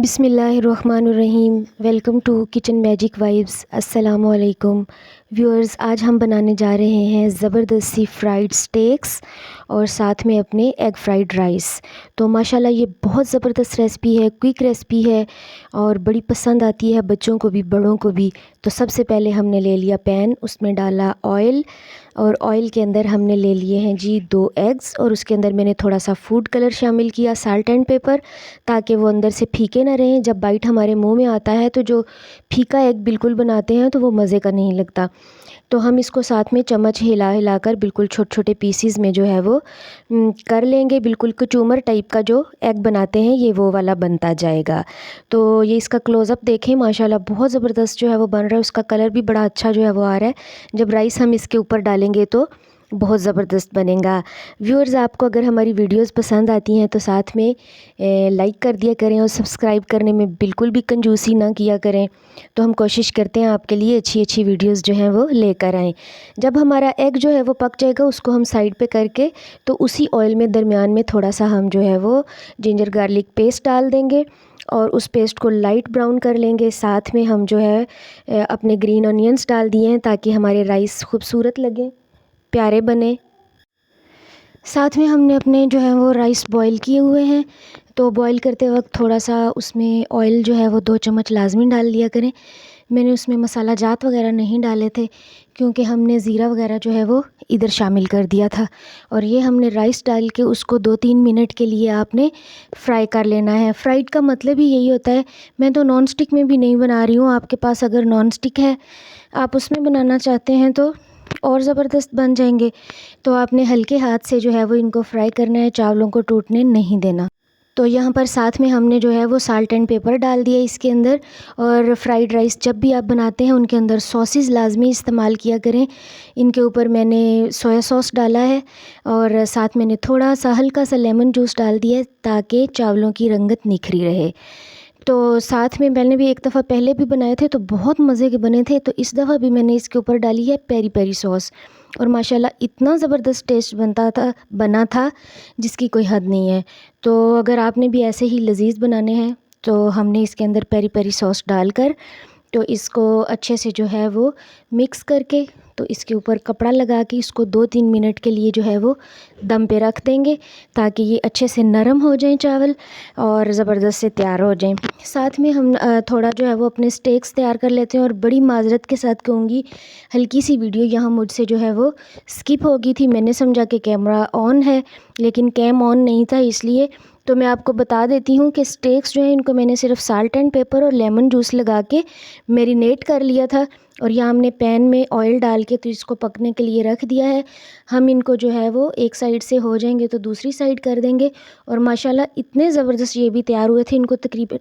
बिस्मिल्लाहिर्रहमानिर्रहीम। Welcome to Kitchen Magic Vibes. अस्सलामु अलैकुम व्यूअर्स, आज हम बनाने जा रहे हैं ज़बरदस्त सी फ्राइड स्टेक्स और साथ में अपने एग फ्राइड राइस। तो माशाल्लाह ये बहुत ज़बरदस्त रेसिपी है, क्विक रेसिपी है और बड़ी पसंद आती है बच्चों को भी बड़ों को भी। तो सबसे पहले हमने ले लिया पैन, उसमें डाला ऑयल और ऑयल के अंदर हमने ले लिए हैं जी 2 एग्स और उसके अंदर मैंने थोड़ा सा फूड कलर शामिल किया, साल्ट एंड पेपर, ताकि वो अंदर से फीके ना रहें। जब बाइट हमारे मुंह में आता है तो जो फीका एग बिल्कुल बनाते हैं तो वो मज़े का नहीं लगता। तो हम इसको साथ में चम्मच हिला हिलाकर बिल्कुल छोटे छोटे पीसीज में जो है वो कर लेंगे। बिल्कुल कचूमर टाइप का जो एग बनाते हैं ये वो वाला बनता जाएगा। तो ये इसका क्लोज़अप देखें, माशाल्लाह बहुत ज़बरदस्त जो है वो बन रहा है। उसका कलर भी बड़ा अच्छा जो है वो आ रहा है। जब राइस हम इसके ऊपर डालेंगे तो बहुत ज़बरदस्त बनेगा। व्यूअर्स, आपको अगर हमारी वीडियोस पसंद आती हैं तो साथ में लाइक कर दिया करें और सब्सक्राइब करने में बिल्कुल भी कंजूसी ना किया करें। तो हम कोशिश करते हैं आपके लिए अच्छी अच्छी वीडियोस जो हैं वो लेकर आएँ। जब हमारा एग जो है वो पक जाएगा उसको हम साइड पे करके तो उसी ऑयल में दरमियान में थोड़ा सा हम जो है वो जिंजर गार्लिक पेस्ट डाल देंगे और उस पेस्ट को लाइट ब्राउन कर लेंगे। साथ में हम जो है अपने ग्रीन ऑनियंस डाल दिए हैं ताकि हमारे राइस खूबसूरत लगें, प्यारे बने। साथ में हमने अपने जो है वो राइस बॉईल किए हुए हैं। तो बॉईल करते वक्त थोड़ा सा उसमें ऑयल जो है वो 2 चम्मच लाजमी डाल दिया करें। मैंने उसमें मसाला जात वगैरह नहीं डाले थे क्योंकि हमने ज़ीरा वगैरह जो है वो इधर शामिल कर दिया था। और ये हमने राइस डाल के उसको 2-3 मिनट के लिए आपने फ्राई कर लेना है। फ्राइड का मतलब ही यही होता है। मैं तो नॉन स्टिक में भी नहीं बना रही हूँ, आपके पास अगर नॉन स्टिक है, आप उसमें बनाना चाहते हैं तो और ज़बरदस्त बन जाएंगे। तो आपने हल्के हाथ से जो है वो इनको फ्राई करना है, चावलों को टूटने नहीं देना। तो यहाँ पर साथ में हमने जो है वो साल्ट एंड पेपर डाल दिया इसके अंदर। और फ्राइड राइस जब भी आप बनाते हैं उनके अंदर सॉसेस लाजमी इस्तेमाल किया करें। इनके ऊपर मैंने सोया सॉस डाला है और साथ मैंने थोड़ा सा हल्का सा लेमन जूस डाल दिया है ताकि चावलों की रंगत निखरी रहे। तो साथ में मैंने भी एक दफ़ा पहले भी बनाए थे तो बहुत मज़े के बने थे। तो इस दफ़ा भी मैंने इसके ऊपर डाली है पेरी पेरी सॉस और माशाल्लाह इतना ज़बरदस्त टेस्ट बना था जिसकी कोई हद नहीं है। तो अगर आपने भी ऐसे ही लजीज़ बनाने हैं तो हमने इसके अंदर पेरी पेरी सॉस डालकर तो इसको अच्छे से जो है वो मिक्स करके तो इसके ऊपर कपड़ा लगा के इसको 2-3 मिनट के लिए जो है वो दम पे रख देंगे ताकि ये अच्छे से नरम हो जाएं चावल और ज़बरदस्त से तैयार हो जाएं। साथ में हम थोड़ा जो है वो अपने स्टेक्स तैयार कर लेते हैं। और बड़ी माजरत के साथ कहूँगी, हल्की सी वीडियो यहाँ मुझसे जो है वो स्किप हो गई थी। मैंने समझा कि कैमरा ऑन है लेकिन कैम ऑन नहीं था, इसलिए तो मैं आपको बता देती हूँ कि स्टेक्स जो है इनको मैंने सिर्फ साल्ट एंड पेपर और लेमन जूस लगा के मैरिनेट कर लिया था। और यहाँ हमने पैन में ऑयल डाल के तो इसको पकने के लिए रख दिया है। हम इनको जो है वो एक साइड से हो जाएंगे तो दूसरी साइड कर देंगे। और माशाल्लाह इतने ज़बरदस्त ये भी तैयार हुए थे। इनको तकरीबन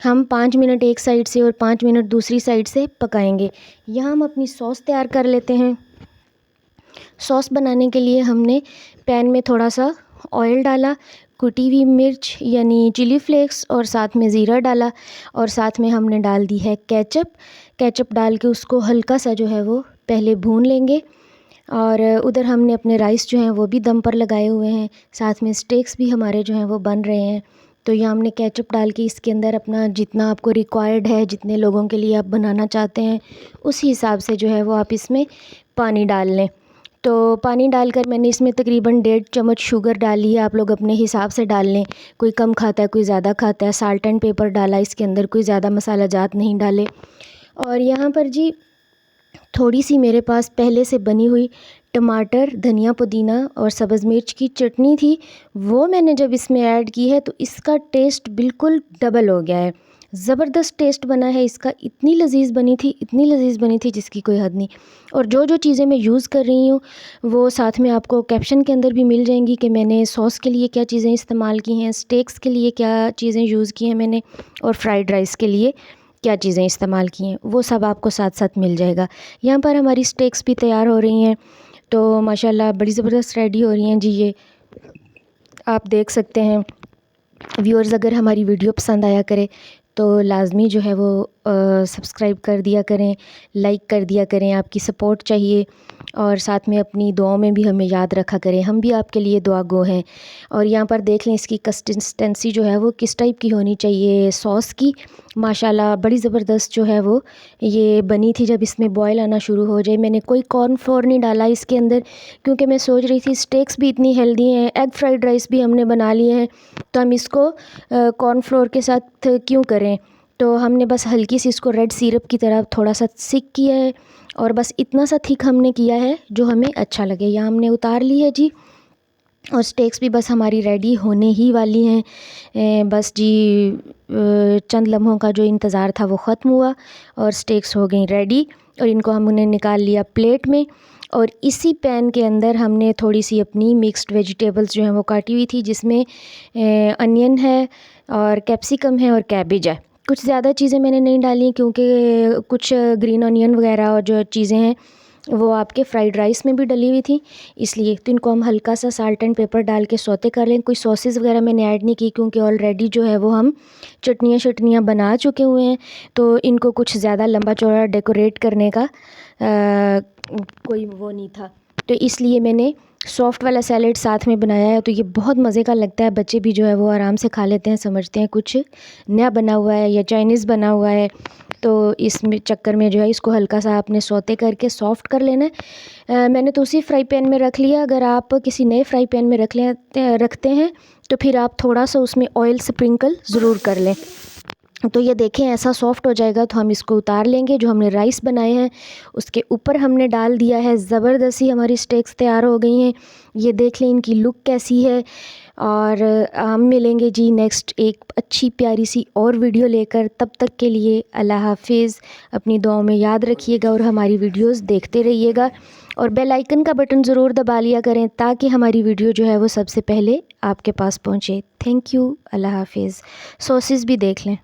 हम 5 मिनट एक साइड से और 5 मिनट दूसरी साइड से पकाएंगे। यहाँ हम अपनी सॉस तैयार कर लेते हैं। सॉस बनाने के लिए हमने पैन में थोड़ा सा ऑयल डाला, कुटी हुई मिर्च यानी चिली फ्लेक्स और साथ में ज़ीरा डाला और साथ में हमने डाल दी है केचप डाल के उसको हल्का सा जो है वो पहले भून लेंगे। और उधर हमने अपने राइस जो हैं वो भी दम पर लगाए हुए हैं, साथ में स्टेक्स भी हमारे जो हैं वो बन रहे हैं। तो यहाँ हमने केचप डाल के इसके अंदर अपना जितना आपको रिक्वायर्ड है, जितने लोगों के लिए आप बनाना चाहते हैं उस हिसाब से जो है वो आप इसमें पानी डाल लें। तो पानी डालकर मैंने इसमें तकरीबन 1.5 चम्मच शुगर डाली है। आप लोग अपने हिसाब से डाल लें, कोई कम खाता है कोई ज़्यादा खाता है। साल्ट एंड पेपर डाला इसके अंदर, कोई ज़्यादा मसाला जात नहीं डाले। और यहाँ पर जी थोड़ी सी मेरे पास पहले से बनी हुई टमाटर, धनिया, पुदीना और सब्ज़ मिर्च की चटनी थी, वो मैंने जब इसमें ऐड की है तो इसका टेस्ट बिल्कुल डबल हो गया है। ज़बरदस्त टेस्ट बना है इसका। इतनी लजीज़ बनी थी जिसकी कोई हद नहीं। और जो जो चीज़ें मैं यूज़ कर रही हूँ वो साथ में आपको कैप्शन के अंदर भी मिल जाएंगी कि मैंने सॉस के लिए क्या चीज़ें इस्तेमाल की हैं, स्टेक्स के लिए क्या चीज़ें यूज़ की हैं मैंने और फ्राइड राइस के लिए क्या चीज़ें इस्तेमाल की हैं, वो सब आपको साथ साथ मिल जाएगा। यहाँ पर हमारी स्टेक्स भी तैयार हो रही हैं। तो माशाल्लाह बड़ी ज़बरदस्त रेडी हो रही हैं जी। ये आप देख सकते हैं। व्यूअर्स, अगर हमारी वीडियो पसंद आया करे तो लाजमी जो है वो सब्सक्राइब कर दिया करें, लाइक कर दिया करें, आपकी सपोर्ट चाहिए। और साथ में अपनी दुआओं में भी हमें याद रखा करें, हम भी आपके लिए दुआ गो हैं। और यहाँ पर देख लें इसकी कंसिस्टेंसी जो है वो किस टाइप की होनी चाहिए सॉस की। माशाल्लाह बड़ी ज़बरदस्त जो है वो ये बनी थी। जब इसमें बॉयल आना शुरू हो जाए, मैंने कोई कॉर्नफ्लोर नहीं डाला इसके अंदर, क्योंकि मैं सोच रही थी स्टेक्स भी इतनी हेल्दी हैं, एग फ्राइड राइस भी हमने बना लिए हैं, तो हम इसको कॉर्नफ्लोर के साथ क्यों करें। तो हमने बस हल्की सी इसको रेड सिरप की तरह थोड़ा सा सिक किया है, और बस इतना सा थिक हमने किया है जो हमें अच्छा लगे। यहाँ हमने उतार ली है जी, और स्टेक्स भी बस हमारी रेडी होने ही वाली हैं। बस जी चंद लम्हों का जो इंतज़ार था वो ख़त्म हुआ और स्टेक्स हो गई रेडी, और इनको हमने निकाल लिया प्लेट में। और इसी पैन के अंदर हमने थोड़ी सी अपनी मिक्स्ड वेजिटेबल्स जो हैं वो काटी हुई थी, जिसमें अनियन है और कैप्सिकम है और कैबेज है। कुछ ज़्यादा चीज़ें मैंने नहीं डाली, क्योंकि कुछ ग्रीन ऑनियन वगैरह और जो चीज़ें हैं वो आपके फ्राइड राइस में भी डली हुई थी, इसलिए। तो इनको हम हल्का सा साल्ट एंड पेपर डाल के सौते कर लें। कोई सॉसेस वगैरह मैंने ऐड नहीं की, क्योंकि ऑलरेडी जो है वो हम चटनियाँ बना चुके हुए हैं, तो इनको कुछ ज़्यादा लंबा चौड़ा डेकोरेट करने का कोई वो नहीं था। तो इसलिए मैंने सॉफ्ट वाला सैलेड साथ में बनाया है। तो ये बहुत मज़े का लगता है, बच्चे भी जो है वो आराम से खा लेते हैं, समझते हैं कुछ नया बना हुआ है या चाइनीज़ बना हुआ है। तो इसमें चक्कर में जो है इसको हल्का सा आपने सौते करके सॉफ़्ट कर लेना है। मैंने तो उसी फ्राई पैन में रख लिया। अगर आप किसी नए फ्राई पैन में रखते हैं तो फिर आप थोड़ा सा उसमें ऑयल स्प्रिंकल ज़रूर कर लें। तो ये देखें ऐसा सॉफ़्ट हो जाएगा, तो हम इसको उतार लेंगे। जो हमने राइस बनाए हैं उसके ऊपर हमने डाल दिया है। ज़बरदस्ती हमारी स्टेक्स तैयार हो गई हैं। ये देख लें इनकी लुक कैसी है। और हम मिलेंगे जी नेक्स्ट एक अच्छी प्यारी सी और वीडियो लेकर। तब तक के लिए अल्लाह हाफिज़। अपनी दुआओं में याद रखिएगा और हमारी वीडियोस देखते रहिएगा, और बेल आइकन का बटन ज़रूर दबा लिया करें, ताकि हमारी वीडियो जो है वो सबसे पहले आपके पास पहुँचे। Thank you. अल्लाह हाफिज़। सॉसेस भी देख लें।